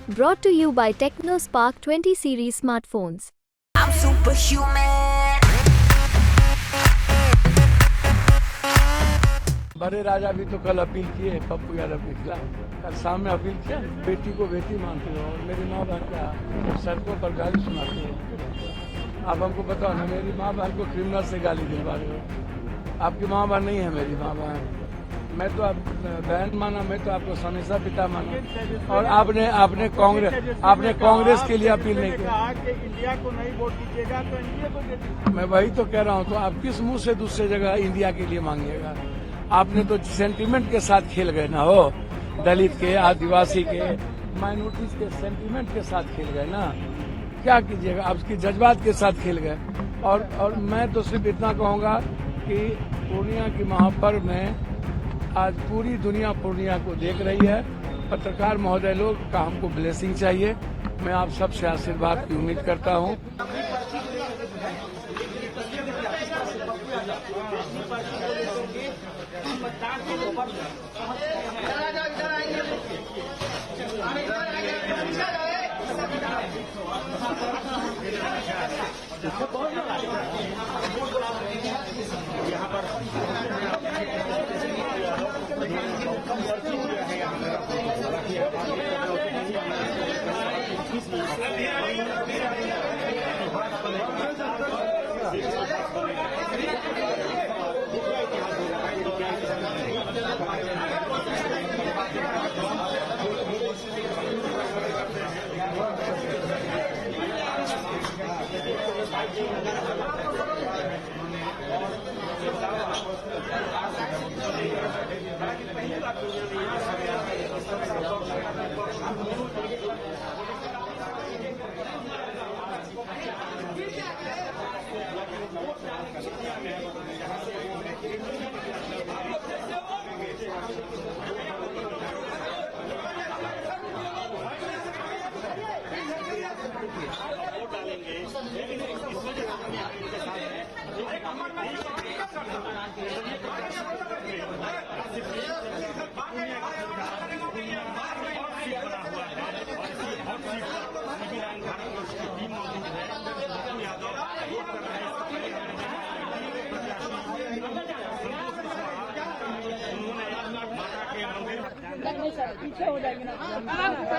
Brought to you by TechnoSpark 20 series smartphones. I'm superhuman. बड़े राजा भी तो कल अपील किए पप्पू यादव के खिलाफ। कल शाम में अपील किया, बेटी को बेटी मानते हो और मेरी माँ बहन का सड़कों पर गाली सुनाते हो। आप हमको बताओ ना, मेरी माँ बहन को क्रिमिनल से गाली दिलवा रहे हो। आपकी माँ बहन नहीं है मेरी माँ बहन। मैं तो आप बहन माना, मैं तो आपको हमेशा पिता माना। और आपने कांग्रेस के लिए अपील नहीं किया कि इंडिया को नहीं वोट दीजिएगा तो इंडिया को दे दीजिए। मैं वही तो कह रहा हूँ, तो आप किस मुंह से दूसरे जगह इंडिया के लिए मांगिएगा? आपने तो सेंटीमेंट के साथ खेल गए ना हो, दलित के, आदिवासी के, माइनॉरिटीज के सेंटीमेंट के साथ खेल गए ना। क्या कीजिएगा, आपके जज्बात के साथ खेल गए। और मैं तो सिर्फ इतना कहूँगा कि पूर्णिया की महापर्व में आज पूरी दुनिया पूर्णिया को देख रही है। पत्रकार महोदय लोग का हमको ब्लेसिंग चाहिए। मैं आप सबसे आशीर्वाद की उम्मीद करता हूँ।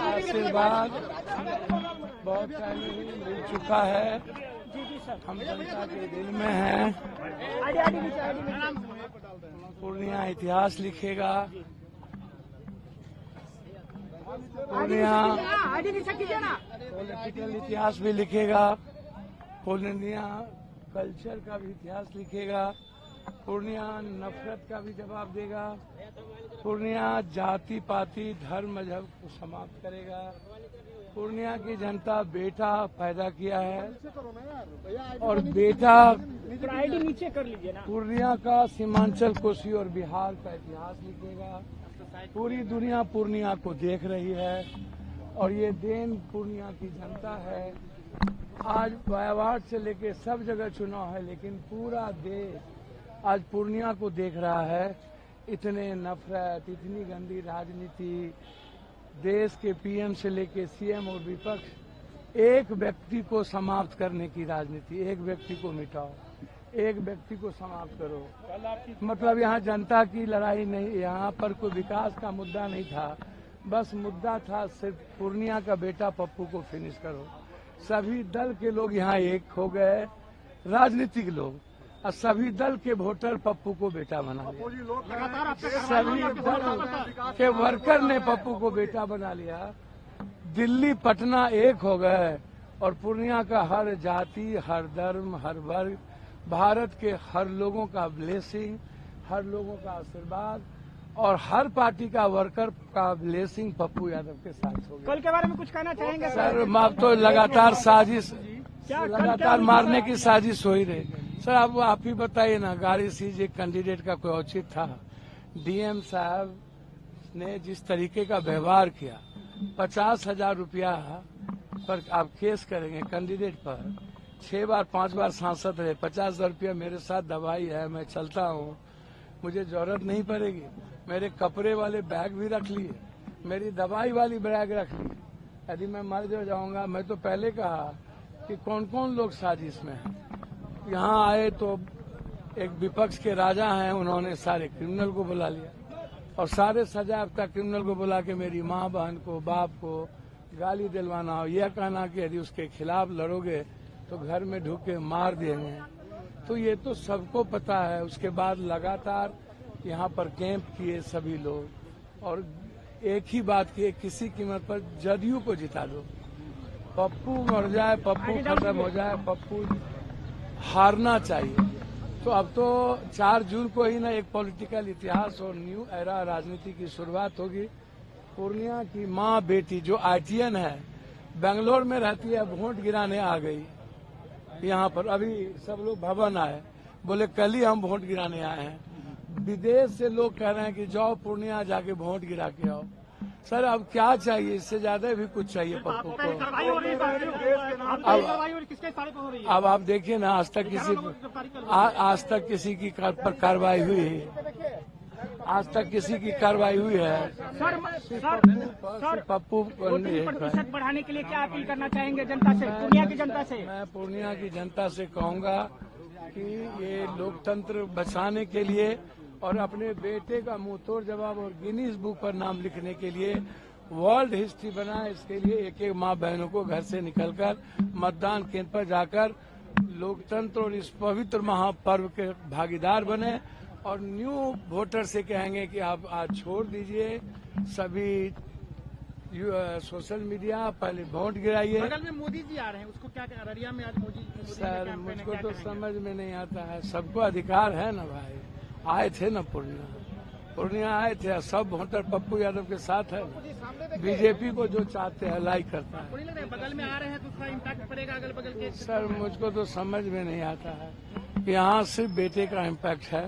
आशीर्वाद बहुत पहले ही मिल चुका है, हम जनता के दिल में है। पूर्णिया इतिहास लिखेगा, पूर्णिया पॉलिटिकल इतिहास भी लिखेगा, पूर्णिया कल्चर का भी इतिहास लिखेगा, पूर्णिया नफरत का भी जवाब देगा, पूर्णिया जाति पाति धर्म मजहब को समाप्त करेगा। पूर्णिया की जनता बेटा पैदा किया है और बेटा नीचे कर लीजिए ना। पूर्णिया का सीमांचल, कोसी और बिहार का इतिहास लिखेगा। पूरी दुनिया पूर्णिया को देख रही है और ये देन पूर्णिया की जनता है। आज बायावाट से लेके सब जगह चुनाव है, लेकिन पूरा देश आज पूर्णिया को देख रहा है। इतने नफरत, इतनी गंदी राजनीति, देश के पीएम से लेके सीएम और विपक्ष, एक व्यक्ति को समाप्त करने की राजनीति। एक व्यक्ति को मिटाओ, एक व्यक्ति को समाप्त करो। मतलब यहाँ जनता की लड़ाई नहीं, यहाँ पर कोई विकास का मुद्दा नहीं था, बस मुद्दा था सिर्फ पूर्णिया का बेटा पप्पू को फिनिश करो। सभी दल के लोग यहाँ एक हो गए, राजनीतिक लोग, और सभी दल के वोटर पप्पू को बेटा बना लिया। सभी दल के वर्कर ने पप्पू को बेटा बना लिया। दिल्ली पटना एक हो गए और पूर्णिया का हर जाति, हर धर्म, हर वर्ग, भारत के हर लोगों का ब्लेसिंग, हर लोगों का आशीर्वाद और हर पार्टी का वर्कर का ब्लेसिंग पप्पू यादव के साथ हो गया। कल के बारे में कुछ कहना चाहेंगे सर? अब तो लगातार साजिश, लगातार मारने की साजिश हो ही रही। सर आप ही बताइए ना, गाड़ी सीज एक कैंडिडेट का कोई औचित था? डीएम साहब ने जिस तरीके का व्यवहार किया, 50,000 रुपया पर आप केस करेंगे कैंडिडेट पर। 6 बार 5 बार सांसद रहे, 50,000 रुपया मेरे साथ दवाई है, मैं चलता हूँ, मुझे जरूरत नहीं पड़ेगी। मेरे कपड़े वाले बैग भी रख लिए, मेरी दवाई वाली बैग रख ली, यदि मैं मर जाऊंगा, मैं तो पहले कहा कि कौन कौन लोग साजिश में हैं। यहाँ आए तो एक विपक्ष के राजा हैं, उन्होंने सारे क्रिमिनल को बुला लिया और सारे सजायाफ्ता क्रिमिनल को बुला के मेरी माँ बहन को, बाप को गाली दिलवाना और यह कहना कि यदि उसके खिलाफ लड़ोगे तो घर में ढूक के मार देंगे। तो ये तो सबको पता है। उसके बाद लगातार यहाँ पर कैंप किए सभी लोग और एक ही बात की, किसी कीमत पर जदयू को जिता दो। पप्पू मर जाए, पप्पू खत्म हो जाए, पप्पू हारना चाहिए। तो अब तो 4 जून को ही ना एक पॉलिटिकल इतिहास और न्यू एरा राजनीति की शुरुआत होगी। पूर्णिया की माँ बेटी जो ITN है, बेंगलोर में रहती है, वोट गिराने आ गई यहाँ पर। अभी सब लोग भवन आए, बोले कल ही हम वोट गिराने आए हैं। विदेश से लोग कह रहे हैं कि जाओ पूर्णिया जाके वोट गिरा के आओ। सर अब क्या चाहिए, इससे ज्यादा भी कुछ चाहिए पप्पू को। अब आप देखिए ना, आज तक किसी की पर कार्रवाई हुई है? आज तक किसी की कार्रवाई हुई है? पप्पू प्रतिशत बढ़ाने के लिए क्या अपील करना चाहेंगे जनता से, पूर्णिया की जनता से? मैं पूर्णिया की जनता से कहूंगा कि ये लोकतंत्र बचाने के लिए और अपने बेटे का मुंहतोड़ जवाब और गिनीज बुक पर नाम लिखने के लिए वर्ल्ड हिस्ट्री बनाए। इसके लिए एक एक माँ बहनों को घर से निकलकर मतदान केंद्र पर जाकर लोकतंत्र और इस पवित्र महापर्व के भागीदार बने और न्यू वोटर से कहेंगे कि आप आज छोड़ दीजिए सभी सोशल मीडिया, पहले वोट गिराइए। बगल में मोदी जी आ रहे हैं, उसको क्या अररिया में आज मोदी सर मुझको तो समझ में नहीं आता है। सबको अधिकार है ना भाई। आए थे ना पूर्णिया आए थे, सब वोटर पप्पू यादव के साथ है। बीजेपी को जो चाहते हैं लाइक करता है। बगल में आ रहे हैं तो उसका इम्पैक्ट पड़ेगा अगल बगल के। सर मुझको तो समझ में नहीं आता है। यहाँ सिर्फ बेटे का इम्पैक्ट है,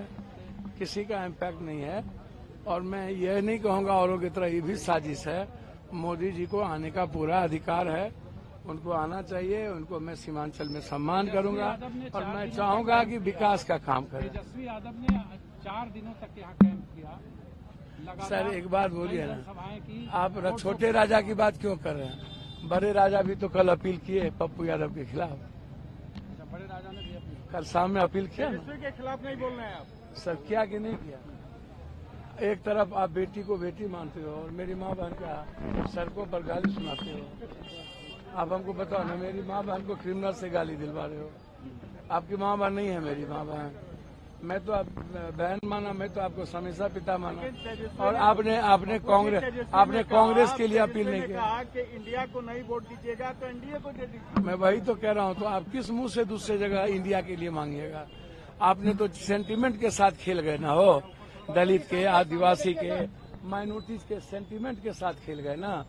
किसी का इम्पैक्ट नहीं है। और मैं यह नहीं कहूँगा औरों की तरह ये भी साजिश है। मोदी जी को आने का पूरा अधिकार है, उनको आना चाहिए। उनको मैं सीमांचल में सम्मान करूंगा और मैं चाहूंगा कि विकास का काम करें। तेजस्वी यादव ने 4 दिनों तक यहाँ कैंप किया। सर एक बात बोलिए ना, आप छोटे राजा की बात क्यों कर रहे हैं? बड़े राजा भी तो कल अपील किए पप्पू यादव के खिलाफ। बड़े राजा ने भी अपील, कल शाम में अपील किया ना। के खिलाफ नहीं बोल रहे हैं आप? सर किया कि नहीं किया? एक तरफ आप बेटी को बेटी मानते हो और मेरी माँ बहन का सड़कों पर गाली सुनाते हो। आप हमको बताओ ना, मेरी माँ बहन को क्रिमिनल से गाली दिलवा रहे हो। आपकी माँ बहन नहीं है मेरी माँ बहन। मैं तो बहन माना, मैं तो आपको हमेशा पिता माना। और आपने कांग्रेस के लिए अपील नहीं किया। कहा कि इंडिया को नहीं वोट दीजिएगा तो एनडीए को दे दीजिए। मैं वही तो कह रहा हूँ। तो आप किस मुंह से दूसरे जगह इंडिया के लिए मांगिएगा? आपने तो सेंटीमेंट के साथ खेल गए ना हो, दलित के, आदिवासी के, माइनॉरिटीज के सेंटीमेंट के साथ खेल गए ना।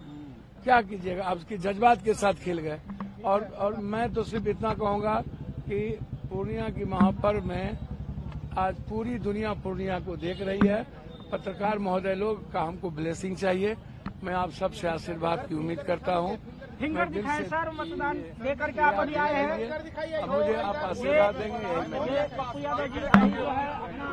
क्या कीजिएगा, आपके जज्बात के साथ खेल गए। और मैं तो सिर्फ इतना कहूंगा कि पूर्णिया की महापर्व में आज पूरी दुनिया पूर्णिया को देख रही है। पत्रकार महोदय लोग का हमको ब्लेसिंग चाहिए। मैं आप सबसे आशीर्वाद की उम्मीद करता हूँ। फिंगर दिखाएं सर, मतदान लेकर के आप अभी आए हैं। अब मुझे आप आशीर्वाद देंगे। पप्पू यादव जी जो है अपना